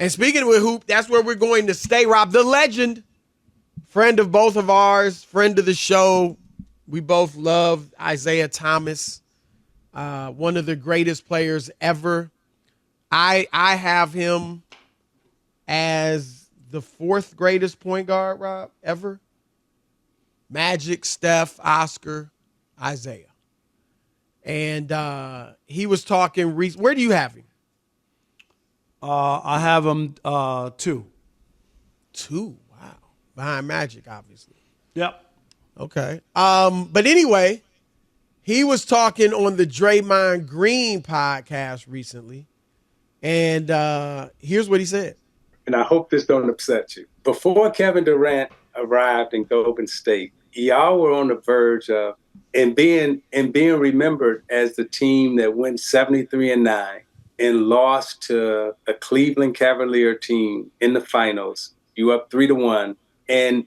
And speaking with hoop, that's where we're going to stay, Rob. The legend, friend of both of ours, friend of the show. We both love Isiah Thomas, one of the greatest players ever. I have him as the fourth greatest point guard, Rob, ever. Magic, Steph, Oscar, Isiah. And he was talking. Where do you have him? I have him 2. 2, wow. Behind Magic, obviously. Yep. Okay. But anyway, he was talking on the Draymond Green podcast recently. And here's what he said. And I hope this don't upset you. Before Kevin Durant arrived in Golden State, y'all were on the verge of being remembered as the team that went 73-9 and lost to a Cleveland Cavalier team in the finals. You up 3-1, and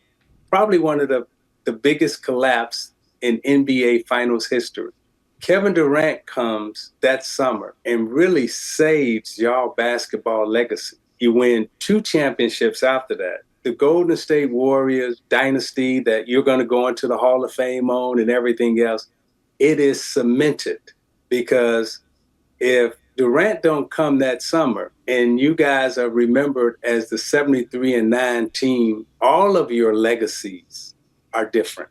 probably one of the biggest collapse in NBA Finals history. Kevin Durant comes that summer and really saves y'all basketball legacy. You win 2 championships after that. The Golden State Warriors dynasty that you're going to go into the Hall of Fame on and everything else, it is cemented, because if Durant don't come that summer and you guys are remembered as the 73-9 team, all of your legacies are different.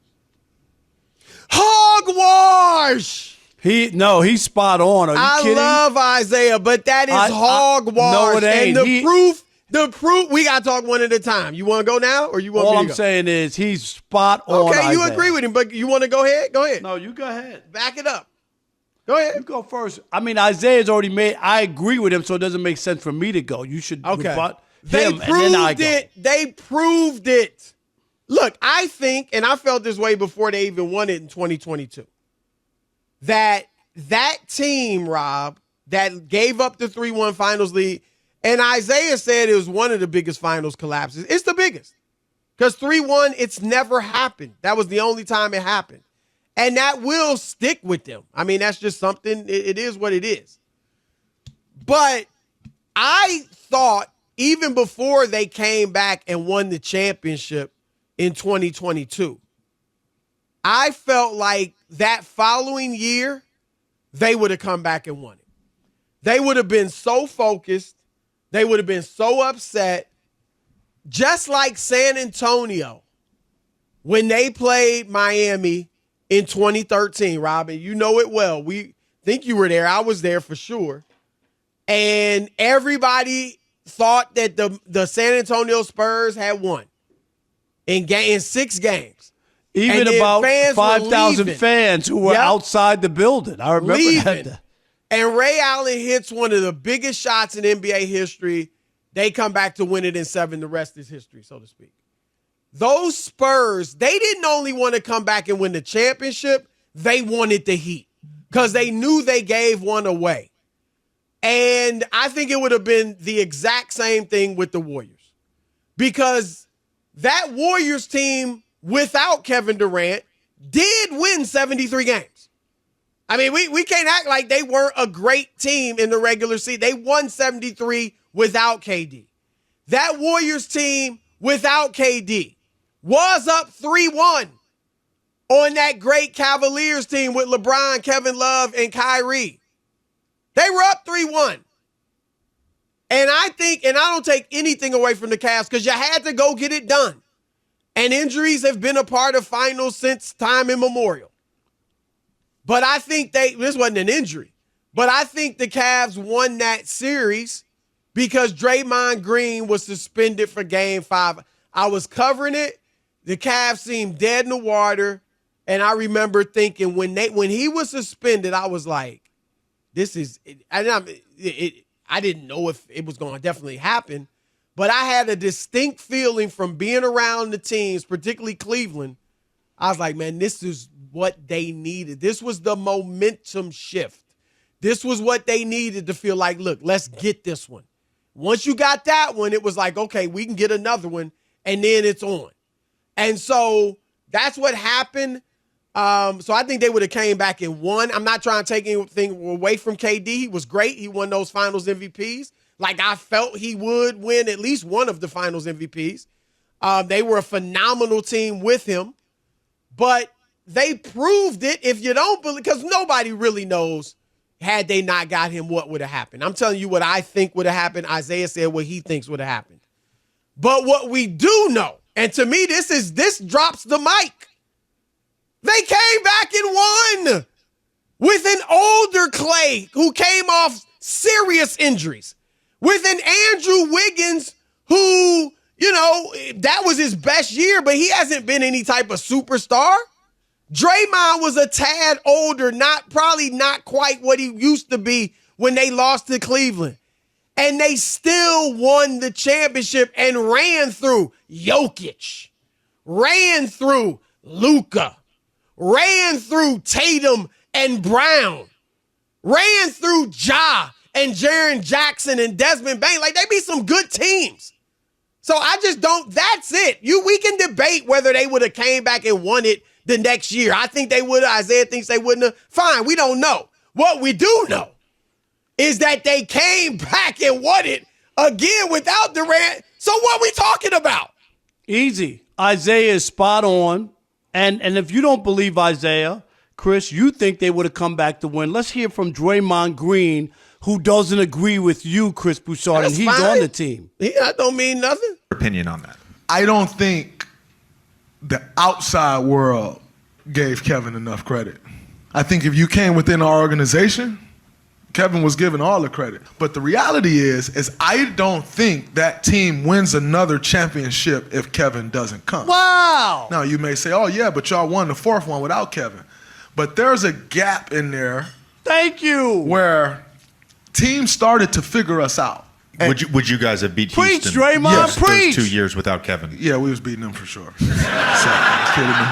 Hogwash! He's spot on. Are you kidding? I love Isiah, but that is hogwash. No, it ain't. And the proof, we got to talk one at a time. You want to go now, or you want me to go? All I'm saying is he's spot on. Okay, you Isiah. agree with him, but you want to go ahead? Go ahead. No, you go ahead. Back it up. Go ahead. You go first. I mean, Isaiah's already made. I agree with him, so it doesn't make sense for me to go. You should rebut him, and then I go. They proved it. Look, I think, and I felt this way before they even won it in 2022, that team, Rob, that gave up the 3-1 finals lead, and Isiah said it was one of the biggest finals collapses. It's the biggest. Because 3-1, it's never happened. That was the only time it happened. And that will stick with them. I mean, that's just something, it is what it is. But I thought, even before they came back and won the championship in 2022, I felt like that following year, they would have come back and won it. They would have been so focused. They would have been so upset. Just like San Antonio, when they played Miami in 2013, Robin, you know it well. We think you were there. I was there for sure. And everybody thought that the San Antonio Spurs had won in 6 games. Even about 5,000 fans who were outside the building. I remember that. And Ray Allen hits one of the biggest shots in NBA history. They come back to win it in 7. The rest is history, so to speak. Those Spurs, they didn't only want to come back and win the championship. They wanted the heat because they knew they gave one away. And I think it would have been the exact same thing with the Warriors, because that Warriors team without Kevin Durant did win 73 games. I mean, we can't act like they weren't a great team in the regular season. They won 73 without KD. That Warriors team without KD was up 3-1 on that great Cavaliers team with LeBron, Kevin Love, and Kyrie. They were up 3-1. And I think, and I don't take anything away from the Cavs, because you had to go get it done. And injuries have been a part of finals since time immemorial. But I think this wasn't an injury, but I think the Cavs won that series because Draymond Green was suspended for Game 5. I was covering it. The Cavs seemed dead in the water. And I remember thinking when he was suspended, I was like, I didn't know if it was going to definitely happen, but I had a distinct feeling from being around the teams, particularly Cleveland. I was like, man, this is what they needed. This was the momentum shift. This was what they needed to feel like, look, let's get this one. Once you got that one, it was like, okay, we can get another one, and then it's on. And so that's what happened. So I think they would have came back and won. I'm not trying to take anything away from KD. He was great. He won those finals MVPs. like I felt he would win at least one of the finals MVPs. They were a phenomenal team with him, but they proved it. If you don't believe, because nobody really knows, had they not got him, what would have happened. I'm telling you what I think would have happened. Isaiah said what he thinks would have happened. But what we do know, and to me, this drops the mic. They came back and won with an older Clay who came off serious injuries, with an Andrew Wiggins who, that was his best year, but he hasn't been any type of superstar. Draymond was a tad older, probably not quite what he used to be when they lost to Cleveland. And they still won the championship and ran through Jokic, ran through Luka, ran through Tatum and Brown, ran through Ja and Jaren Jackson and Desmond Bain. Like, they be some good teams. So I just don't, that's it. We can debate whether they would have came back and won it the next year. I think they would have. Isaiah thinks they wouldn't have. Fine, we don't know. What we do know is that they came back and won it again without Durant. So what are we talking about? Easy. Isaiah is spot on. And if you don't believe Isaiah, Chris, you think they would have come back to win. Let's hear from Draymond Green, who doesn't agree with you, Chris Broussard, and he's on the team. Yeah, that don't mean nothing. Opinion on that. I don't think the outside world gave Kevin enough credit. I think if you came within our organization, Kevin was given all the credit. But the reality is I don't think that team wins another championship if Kevin doesn't come. Wow. Now, you may say, oh, yeah, but y'all won the fourth one without Kevin. But there's a gap in there. Thank you. Where teams started to figure us out. Would you guys have beat Preach, Houston Draymond, preach. those 2 years without Kevin? Yeah, we was beating them for sure. So, kidding me?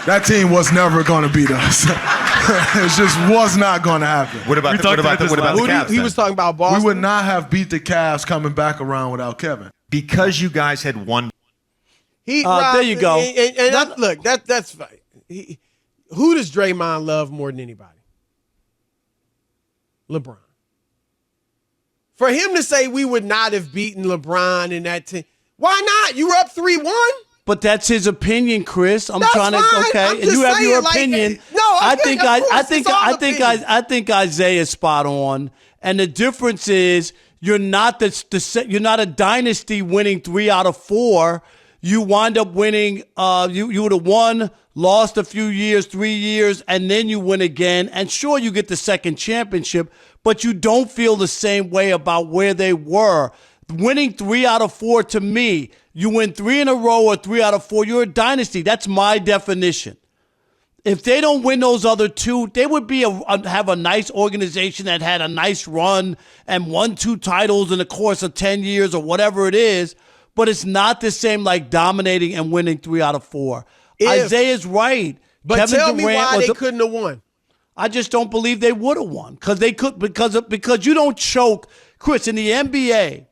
That team was never going to beat us. It just was not going to happen. What about the Cavs? He was talking about Boston. We would not have beat the Cavs coming back around without Kevin. Because you guys had won. There you go. Look, that's fine. Who does Draymond love more than anybody? LeBron. For him to say we would not have beaten LeBron in that team, why not? You were up 3-1. But that's his opinion, Chris. That's fine. And you have your opinion. I think Isaiah's spot on. And the difference is you're not a dynasty winning 3 out of 4. You wind up winning. You would have won, lost a few years, 3 years, and then you win again. And sure, you get the second championship, but you don't feel the same way about where they were. Winning 3 out of 4, to me, you win 3 in a row or 3 out of 4, you're a dynasty. That's my definition. If they don't win those other 2, they would have a nice organization that had a nice run and won 2 titles in the course of 10 years or whatever it is. But it's not the same like dominating and winning 3 out of 4. Isaiah's right. But Kevin tell me Durant why they couldn't have won. I just don't believe they would have won because you don't choke. Chris, in the NBA,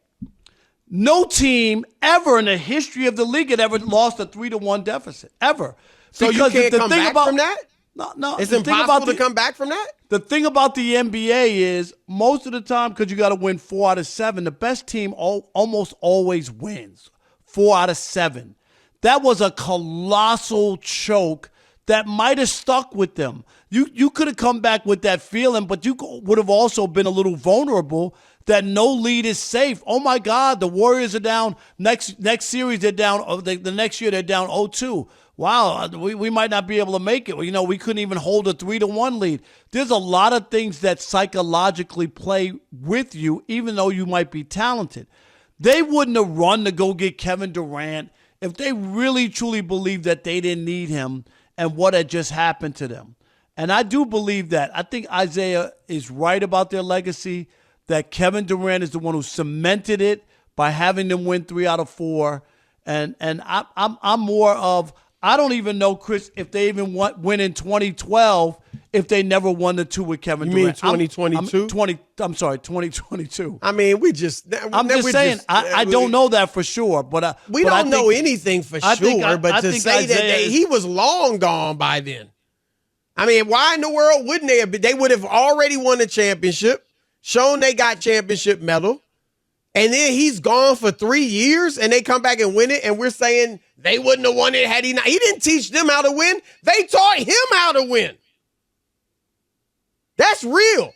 no team ever in the history of the league had ever lost a 3-1 deficit, ever. So because you can't come back from that? No. It's impossible to come back from that? The thing about the NBA is most of the time, because you got to win 4 out of 7, the best team almost always wins 4 out of 7. That was a colossal choke that might have stuck with them. You could have come back with that feeling, but you would have also been a little vulnerable that no lead is safe. Oh, my God, the Warriors are down. Next series, they're down. The next year, they're down 0-2. Wow, we might not be able to make it. We couldn't even hold a 3-1 lead. There's a lot of things that psychologically play with you, even though you might be talented. They wouldn't have run to go get Kevin Durant if they really, truly believed that they didn't need him and what had just happened to them. And I do believe that. I think Isaiah is right about their legacy, that Kevin Durant is the one who cemented it by having them win 3 out of 4. And I'm more of, I don't even know, Chris, if they even win in 2012 if they never won the 2 with Kevin Durant. You mean 2022? I'm sorry, 2022. I mean, I'm just saying, I don't know that for sure. But we don't know anything for sure. But to say that he was long gone by then. I mean, why in the world wouldn't they have been? They would have already won the championship. shown they got championship medal, and then he's gone for 3 years, and they come back and win it, and we're saying they wouldn't have won it had he not. He didn't teach them how to win. They taught him how to win. That's real.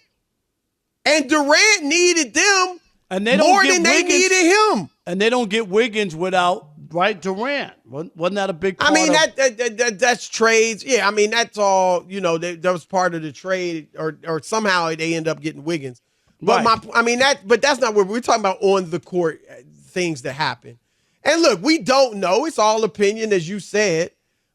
And Durant needed them more than they needed him. And they don't get Wiggins without, right, Durant. Wasn't that a big part? I mean, that's trades. Yeah, I mean, that's all, that was part of the trade, or somehow they end up getting Wiggins. But right. but that's not what we're talking about on the court, things that happen. And look, we don't know. It's all opinion, as you said.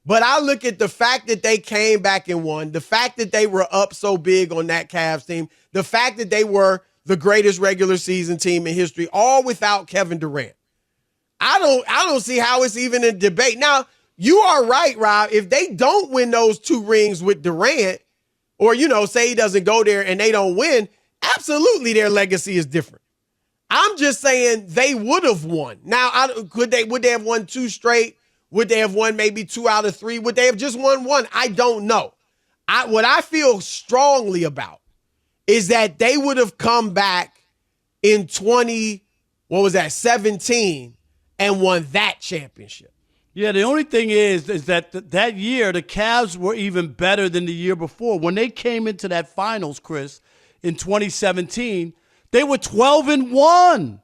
But I look at the fact that they came back and won, the fact that they were up so big on that Cavs team, the fact that they were the greatest regular season team in history, all without Kevin Durant. I don't see how it's even a debate. Now, you are right, Rob. If they don't win those 2 rings with Durant, or, say he doesn't go there and they don't win, absolutely their legacy is different. I'm just saying they would have won. Now, would they have won 2 straight? Would they have won maybe 2 out of 3? Would they have just won 1? I don't know. What I feel strongly about is that they would have come back in 17 and won that championship. Yeah, the only thing is that year the Cavs were even better than the year before. When they came into that finals, Chris, in 2017, they were 12-1.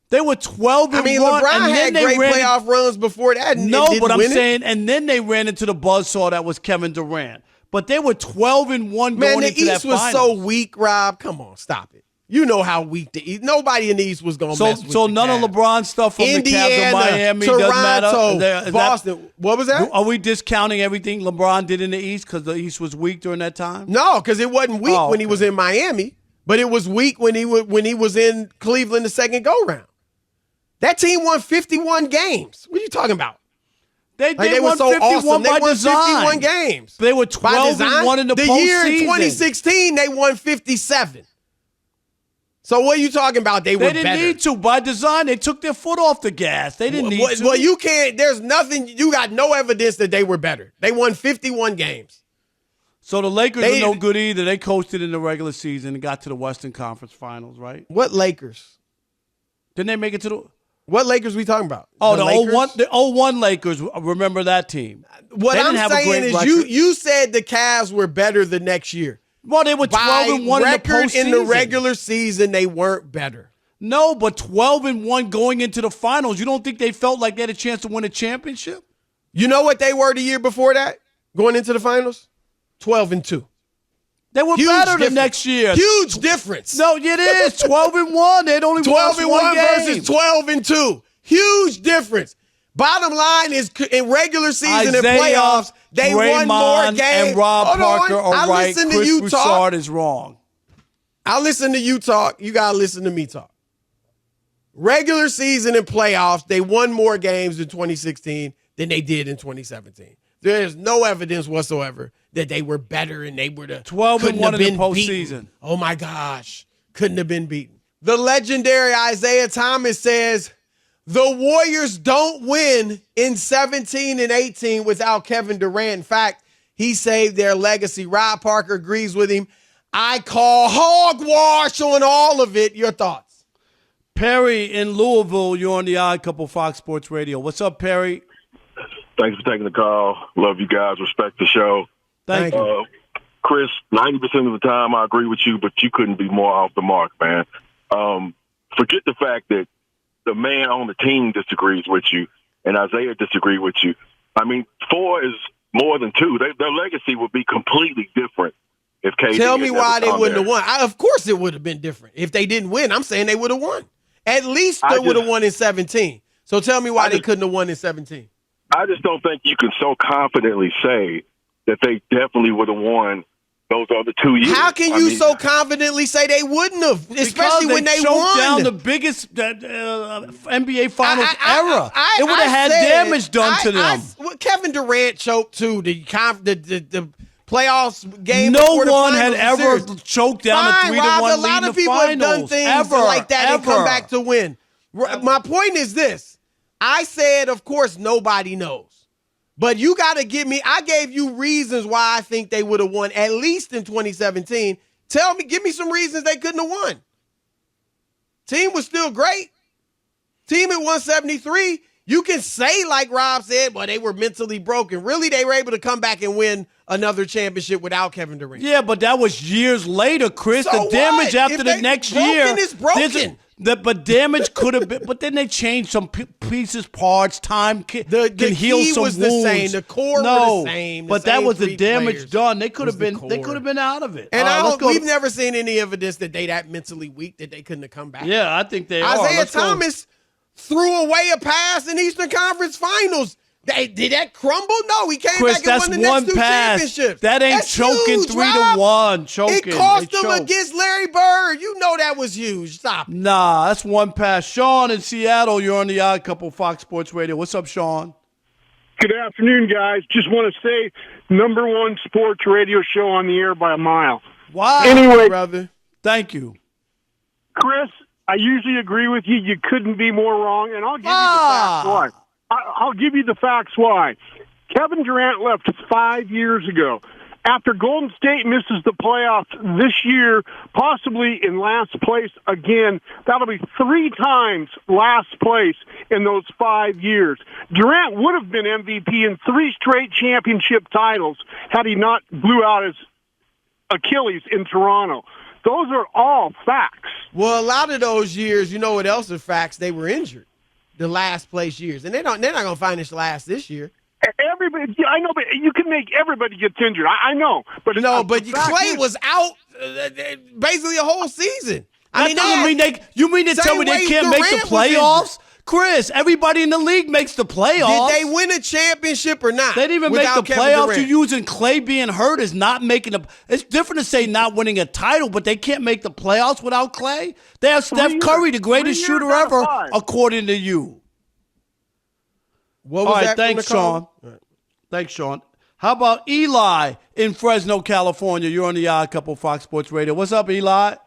They were 12-1. I mean, LeBron had great playoff runs before that. Saying, and then they ran into the buzzsaw that was Kevin Durant. But they were 12-1 going into that finals. Man, the East was so weak, Rob. Come on, stop it. You know how weak the East. Nobody in the East was going to mess with So none of LeBron's stuff from Indiana, the Cavs or Miami Toronto, doesn't matter? Boston. What was that? Are we discounting everything LeBron did in the East because the East was weak during that time? No, because it wasn't weak when he was in Miami, but it was weak when he was in Cleveland the second go-round. That team won 51 games. What are you talking about? They were so 51 awesome. They by won design. 51 games. They were 12-1 in the postseason. The year in 2016, they won 57. So what are you talking about? They were better. They didn't need to. By design, they took their foot off the gas. They didn't need to. Well, you can't. There's nothing. You got no evidence that they were better. They won 51 games. So the Lakers are no good either. They coasted in the regular season and got to the Western Conference Finals, right? What Lakers? Didn't they make it to the... What Lakers we talking about? Oh, the 01 Lakers. Remember that team. What I'm saying is you said the Cavs were better the next year. Well, they were 12-1 in the postseason. In the regular season, they weren't better. No, but 12-1 going into the finals. You don't think they felt like they had a chance to win a championship? You know what they were the year before that, going into the finals? 12-2. They were better the next year. Huge difference. No, it is 12-1. They'd only 12-1 versus 12-2. Huge difference. Bottom line is, in regular season and playoffs, they won more games. And Rob Parker are right. Chris Broussard is wrong. I listen to you talk. You got to listen to me talk. Regular season and playoffs, they won more games in 2016 than they did in 2017. There's no evidence whatsoever that they were better and they were the 12-1 in the postseason. Oh my gosh, couldn't have been beaten. The legendary Isiah Thomas says the Warriors don't win in 17 and 18 without Kevin Durant. In fact, he saved their legacy. Rob Parker agrees with him. I call hogwash on all of it. Your thoughts? Perry in Louisville, you're on the Odd Couple Fox Sports Radio. What's up, Perry? Thanks for taking the call. Love you guys. Respect the show. Thank you. Chris, 90% of the time I agree with you, but you couldn't be more off the mark, man. Forget the fact that the man on the team disagrees with you and Isiah disagrees with you. I mean, 4 is more than 2. Their legacy would be completely different if KD Tell me why they wouldn't have won. won. Of course it would have been different. If they didn't win, I'm saying they would have won. At least they would have won in 17. So tell me why they couldn't have won in 17. I just don't think you can so confidently say that they definitely would have won those other 2 years. How can you so confidently say they wouldn't have, especially when they won? Down the biggest NBA Finals era. It would have had damage done to them. Kevin Durant choked too. The playoffs game. No one had ever choked down a 3-1 lead in the finals. A lot of people have done things like that and come back to win. My point is this. I said, of course, nobody knows. But you got to give me – I gave you reasons why I think they would have won at least in 2017. Give me some reasons they couldn't have won. Team was still great. Team at 173. You can say, like Rob said, well, they were mentally broken. Really, they were able to come back and win another championship without Kevin Durant. Yeah, but that was years later, Chris. So the damage what? after If the next broken year. is broken. But damage could have been. But then they changed some pieces, parts. Time can heal key some was wounds. the same. The core were the same. But that was the three damage players done. They could was have the been. They core. could have been out of it. And we've never seen any evidence that they that mentally weak that they couldn't have come back. Yeah, I think they are. Isiah Thomas threw away a pass in Eastern Conference Finals. Did that crumble? No, he came Chris, back and won the next two championships. That ain't That's choking huge, 3-1. Choking. It cost They them choked. against Larry Bird. You know that was huge. Stop. Nah, that's one pass. Sean in Seattle, you're on the Odd Couple Fox Sports Radio. What's up, Sean? Good afternoon, guys. Just want to say, number one sports radio show on the air by a mile. Wow. Anyway, Brother. Thank you. Chris, I usually agree with you. You couldn't be more wrong, and I'll give you the facts why. I'll give you the facts why. Kevin Durant left 5 years ago. After Golden State misses the playoffs this year, possibly in last place again, that'll be 3 times last place in those 5 years. Durant would have been MVP in 3 straight championship titles had he not blew out his Achilles in Toronto. Those are all facts. Well, a lot of those years, you know what else are facts? They were injured. The last place years. And they're not going to finish last this year. Everybody, I know, but you can make everybody get injured. I know, but Clay was out basically a whole season. You mean to tell me they can't make the playoffs? Chris, everybody in the league makes the playoffs. Did they win a championship or not? They didn't even make the playoffs. You're using Clay being hurt is not making a. It's different to say not winning a title, but they can't make the playoffs without Clay. They have Steph Curry, the greatest shooter ever, according to you. What was that? Thanks, Sean. Thanks, Sean. How about Eli in Fresno, California? You're on the Odd Couple Fox Sports Radio. What's up, Eli?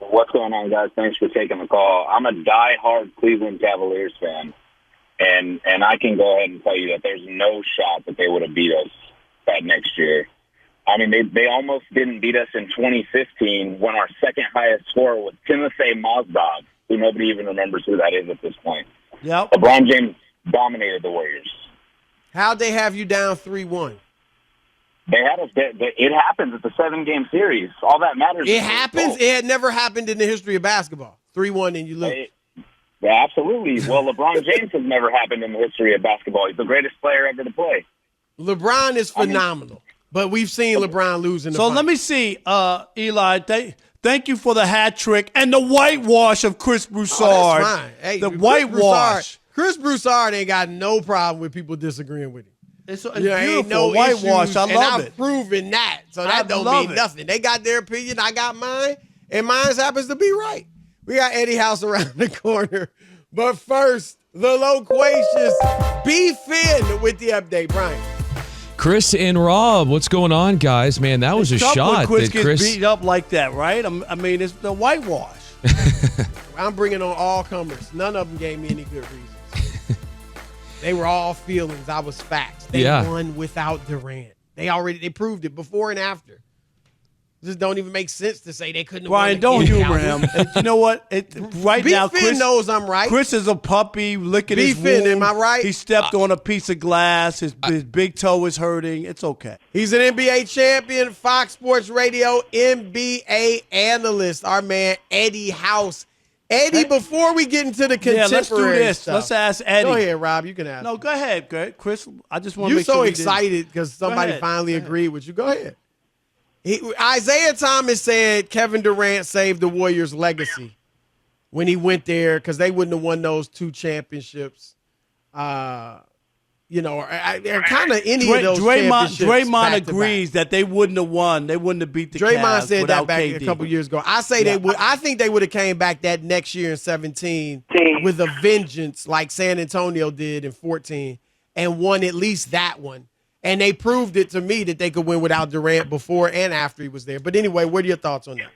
What's going on, guys? Thanks for taking the call. I'm a diehard Cleveland Cavaliers fan, and I can go ahead and tell you that there's no shot that they would have beat us that next year. I mean, they almost didn't beat us in 2015 when our second highest scorer was Timofey Mozgov, who nobody even remembers who that is at this point. Yep. LeBron James dominated the Warriors. How'd they have you down 3-1? They had us. It happens. It's a 7-game series. All that matters. It happens. It had never happened in the history of basketball. 3-1 and you lose. Yeah, absolutely. Well, LeBron James has never happened in the history of basketball. He's the greatest player ever to play. LeBron is phenomenal, but we've seen LeBron lose in the finals. Let me see, Eli. Thank you for the hat trick and the whitewash of Chris Broussard. Oh, that's fine. Hey, the whitewash. Chris Broussard ain't got no problem with people disagreeing with him. It's beautiful. Ain't no whitewash. Issues, I love and it. I've proven that. So that don't mean nothing. They got their opinion. I got mine. And mine happens to be right. We got Eddie House around the corner. But first, the loquacious B. Finn with the update. Brian. Chris and Rob, what's going on, guys? Man, that was a shot. Chris gets beat up like that, right? I mean, it's the whitewash. I'm bringing on all comers. None of them gave me any good reasons. They were all feelings. I was facts. They won without Durant. They proved it before and after. It just don't even make sense to say they couldn't have Brian, don't humor him. You know what? Right now, Chris knows I'm right. Chris is a puppy licking his wound. Am I right? He stepped on a piece of glass. His big toe is hurting. It's okay. He's an NBA champion, Fox Sports Radio NBA analyst, our man Eddie House. Eddie, before we get into the contemporary let's do this. stuff. Let's ask Eddie. Go ahead, Rob. You can ask. No, go ahead, Chris. I just want to You're make sure so excited because somebody finally agreed with you. Go ahead. Isiah Thomas said Kevin Durant saved the Warriors' legacy when he went there because they wouldn't have won those 2 championships. They're kind of any of those championships. Draymond agrees that they wouldn't have won. They wouldn't have beat the Cavs. Draymond said that back KD. a couple years ago. I say they would. I think they would have came back that next year in 17 with a vengeance, like San Antonio did in 14, and won at least that one. And they proved it to me that they could win without Durant before and after he was there. But anyway, what are your thoughts on that?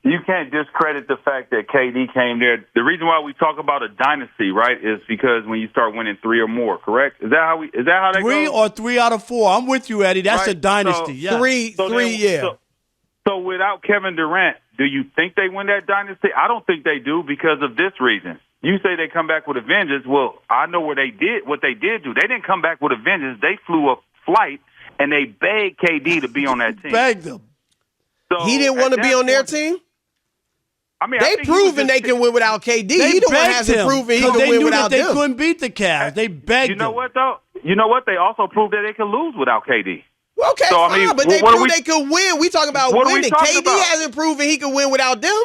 You can't discredit the fact that KD came there. The reason why we talk about a dynasty, right, is because when you start winning 3 or more, correct? Is that how that 3 goes? or 3 out of 4? I'm with you, Eddie. That's right. a dynasty. So, yeah. Three, yeah. So without Kevin Durant, do you think they win that dynasty? I don't think they do because of this reason. You say they come back with a vengeance. Well, I know what they did do. They didn't come back with a vengeance. They flew a flight, and they begged KD to be on that team. Begged them. So He didn't want to be on their team? I mean, They proven they can win without KD. They He the one begged hasn't him proven he because can they win knew without that they them. couldn't beat the Cavs. They begged You know them. what, though? You know what? They also proved that they can lose without KD. Well, okay, So, I fine, mean, but they what are proved we- they could win. We talking about What are we winning. talking KD about? hasn't proven he can win without them,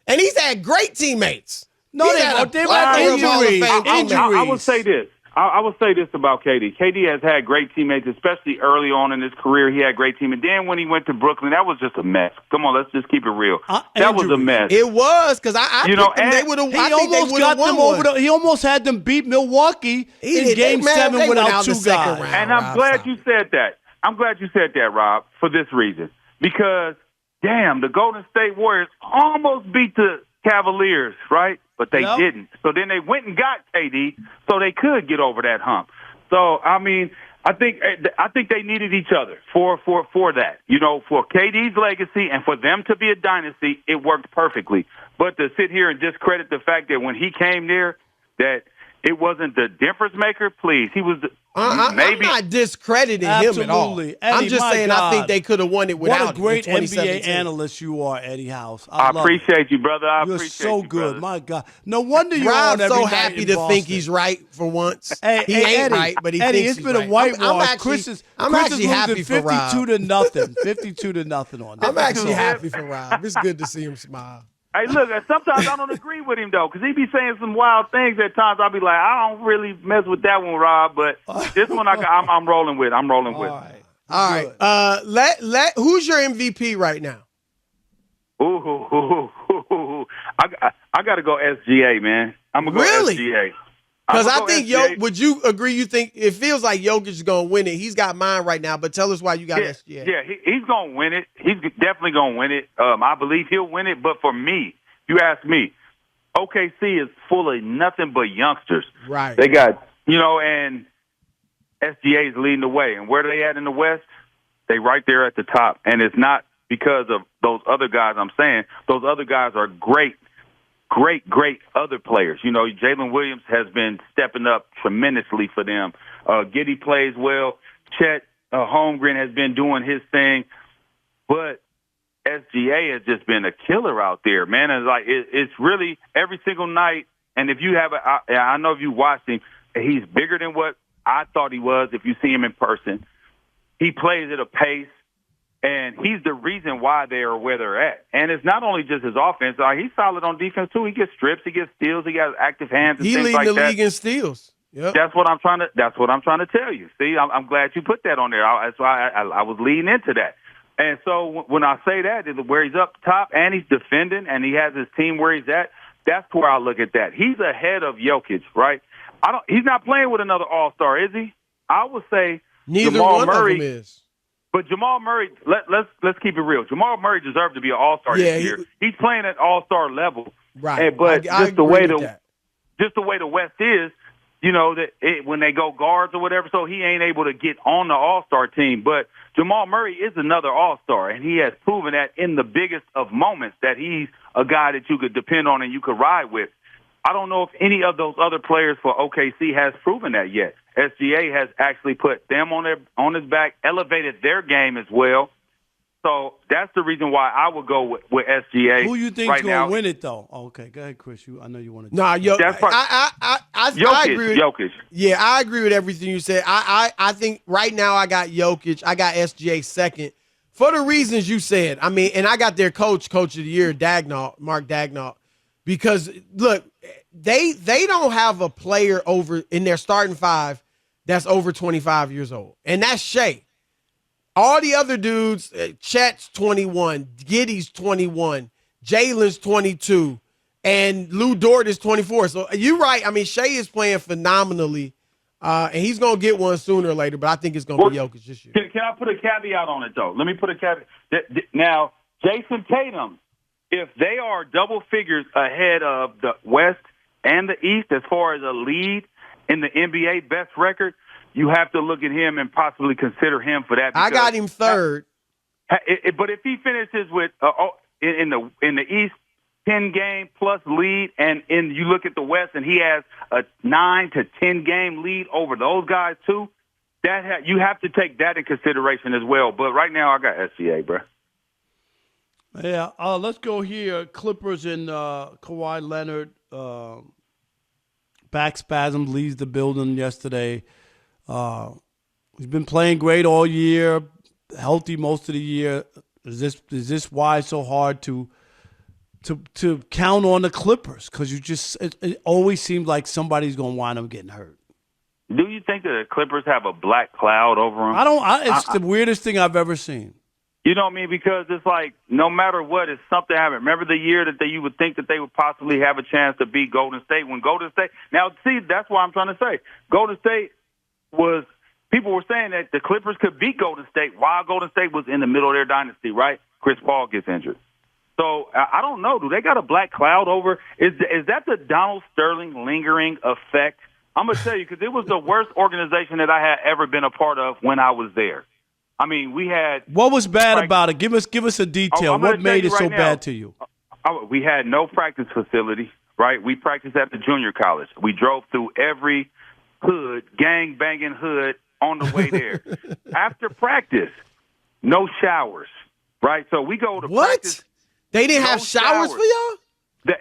and he's had great teammates. No, He's had a they've plethora had of Hall of injuries. Fame teammates. I will say this. I will say this about KD. KD has had great teammates, especially early on in his career. He had great teammates. Then when he went to Brooklyn, that was just a mess. Come on, let's just keep it real. That was a Injuries. mess. It was because I You know, picked them. They and would have. He I think they almost would got have won them one. over. He almost had them beat Milwaukee in Game 7 they went without out two the second guys. round. And I'm Rob, glad stop. you said that. I'm glad you said that, Rob, for this reason. Because, damn, the Golden State Warriors almost beat the Cavaliers, right? But they Yep. didn't. So then they went and got KD so they could get over that hump. So, I mean, I think they needed each other for that. You know, for KD's legacy and for them to be a dynasty, it worked perfectly. But to sit here and discredit the fact that when he came there, that it wasn't the difference maker, please. He was I'm maybe. not discrediting him at all. Absolutely. I'm Eddie, just my saying I God. think they could have won it without What a great him in NBA 2017. analyst you are, Eddie House. I love appreciate you, brother. I You're appreciate so you, good. brother. My God. No wonder you're Rob's on every so night happy in to Boston. think he's right for once. Hey, he ain't Eddie, right, but he Eddie, thinks it's he's been a right. whitewash. I'm Chris is actually happy losing for Rob. 52 to nothing. 52 to nothing on that. I'm actually happy for Rob. It's good to see him smile. Hey, look, sometimes I don't agree with him, though, because he be saying some wild things at times. I'll be like, I don't really mess with that one, Rob, but this one I'm rolling with. I'm rolling with. All right. Who's your MVP right now? I got to go SGA, man. I'm going to go Really? SGA. Because I I'ma go think, SGA. would you agree? You think it feels like Jokic is going to win it? He's got mine right now, but tell us why you got SGA. Yeah, he's going to win it. He's definitely going to win it. I believe he'll win it. But for me, you ask me, OKC is full of nothing but youngsters. Right. They got, and SGA is leading the way. And where they at in the West? They right there at the top. And it's not because of those other guys I'm saying. Those other guys are great other players. You know, Jalen Williams has been stepping up tremendously for them. Giddey plays well. Chet Holmgren has been doing his thing. But SGA has just been a killer out there, man. And it's really every single night. And if you have I know if you watched him, he's bigger than what I thought he was if you see him in person. He plays at a pace. And he's the reason why they are where they're at. And it's not only just his offense. He's solid on defense, too. He gets strips. He gets steals. He got active hands and He things leading like the that. league in steals. Yep. That's what I'm trying to tell you. See, I'm glad you put that on there. That's why I was leading into that. And so when I say that, where he's up top and he's defending and he has his team where he's at, that's where I look at that. He's ahead of Jokic, right? He's not playing with another All-Star, is he? I would say Neither Jamal one Murray of them is. But Jamal Murray, let's keep it real. Jamal Murray deserved to be an All-Star this year. He's playing at All-Star level, Right. But I just the way agree with that. just the way the West is, when they go guards or whatever, so he ain't able to get on the All-Star team. But Jamal Murray is another All-Star, and he has proven that in the biggest of moments that he's a guy that you could depend on and you could ride with. I don't know if any of those other players for OKC has proven that yet. SGA has actually put them on his back, elevated their game as well. So that's the reason why I would go with SGA. Who you think's right going now. to win it, though? Okay, go ahead, Chris. I know you want to. Nah, That's right. I agree with Jokic. Yeah, I agree with everything you said. I think right now I got Jokic. I got SGA second for the reasons you said. I mean, and I got their coach of the year, Mark Daignault, because look, they don't have a player over in their starting five that's over 25 years old, and that's Shea. All the other dudes, Chet's 21, Giddey's 21, Jalen's 22, and Lou Dort is 24. So you're right. I mean, Shea is playing phenomenally, and he's going to get one sooner or later, but I think it's going to be Jokic this year. Can I put a caveat on it, though? Let me put a caveat. Now, Jason Tatum, if they are double figures ahead of the West and the East as far as a lead in the NBA best record, you have to look at him and possibly consider him for that. I got him third. But if he finishes with in the East 10-game plus lead, and you look at the West and he has a 9 to 10-game lead over those guys too, you have to take that in consideration as well. But right now I got SGA, bro. Yeah, let's go here. Clippers and Kawhi Leonard. Back spasm leaves the building yesterday. He's been playing great all year, healthy most of the year. Is this why it's so hard to count on the Clippers? Because it always seems like somebody's going to wind up getting hurt. Do you think that the Clippers have a black cloud over them? It's the weirdest thing I've ever seen. You know what I mean? Because it's like no matter what, it's something happened. Remember the year that you would think that they would possibly have a chance to beat Golden State when Golden State. Now, see, that's what I'm trying to say. Golden State people were saying that the Clippers could beat Golden State while Golden State was in the middle of their dynasty, right? Chris Paul gets injured. So I don't know. Do they got a black cloud over? Is that the Donald Sterling lingering effect? I'm going to tell you, because it was the worst organization that I had ever been a part of when I was there. I mean, we had. What was bad about it? Give us a detail. What made it so bad to you? We had no practice facility, right? We practiced at the junior college. We drove through every hood, gang banging hood on the way there. After practice, no showers, right? So we go to practice. They didn't have showers for y'all?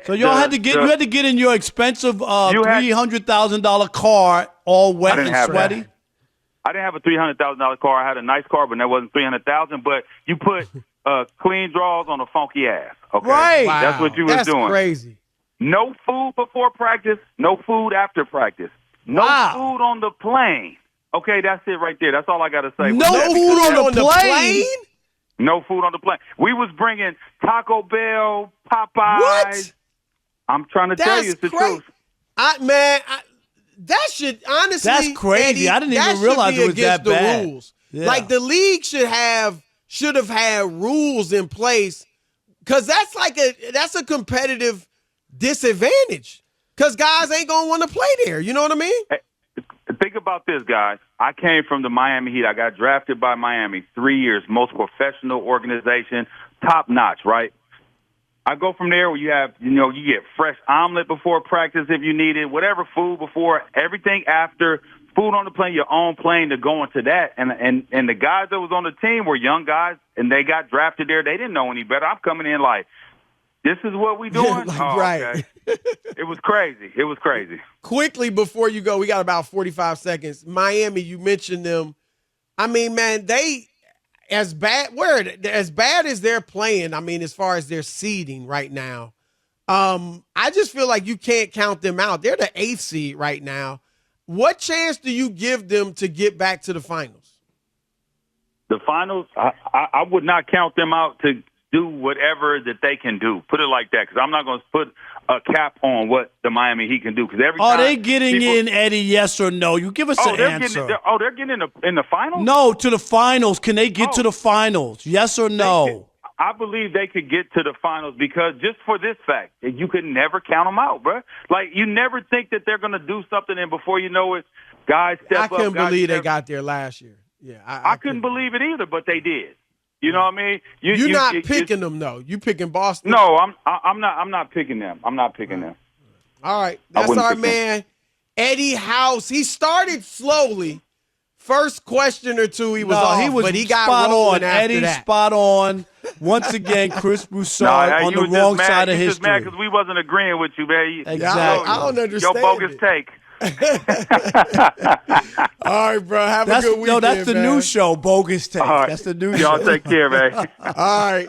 So y'all had to get in your expensive $300,000 car all wet and sweaty? I didn't have a $300,000 car. I had a nice car, but that wasn't $300,000. But you put clean drawers on a funky ass. Okay, right? Wow. That's what you was doing. That's crazy. No food before practice. No food after practice. No food on the plane. Okay, that's it right there. That's all I got to say. No food on the plane. No food on the plane. We was bringing Taco Bell, Popeyes. What? I'm trying to tell you, it's the truth. That should honestly. That's crazy. Eddie, I didn't even realize it was that bad. Rules. Yeah. Like the league should have had rules in place, because that's a competitive disadvantage. Because guys ain't gonna want to play there. You know what I mean? Hey, think about this, guys. I came from the Miami Heat. I got drafted by Miami. 3 years, most professional organization, top notch, right? I go from there where you have, you get fresh omelet before practice if you need it, whatever food before, everything after, food on the plane, your own plane to go into that. And the guys that was on the team were young guys, and they got drafted there. They didn't know any better. I'm coming in like, this is what we doing? Right. Okay. It was crazy. It was crazy. Quickly before you go, we got about 45 seconds. Miami, you mentioned them. I mean, man, they as bad as they're playing. I mean, as far as their seeding right now, I just feel like you can't count them out. They're the 8th seed right now. What chance do you give them to get back to the finals? The finals, I would not count them out to do whatever that they can do. Put it like that, because I'm not going to put a cap on what the Miami Heat can do. Because are they getting in, Eddie? Yes or no? You give us an answer. They're getting in the finals? No, to the finals. Can they get to the finals? Yes or no? I believe they could get to the finals, because just for this fact, you could never count them out, bro. Like, you never think that they're going to do something, and before you know it, guys step up. I couldn't believe they got there last year. Yeah, I couldn't believe it either, but they did. You know what I mean? You're not picking them, though. You picking Boston? No, I'm not picking them. I'm not picking them. All right, that's our man, Eddie House. He started slowly. First question or two, he was off, but he got spot rolling on. after Eddie, that. Spot on. Once again, Chris Broussard on the wrong side of history. You just mad because we wasn't agreeing with you, man. Exactly. I don't understand. Your bogus take. All right, bro. Have a good weekend. No, that's the new show, Bogus Take. Right. That's the new Y'all show. take care, man. All right.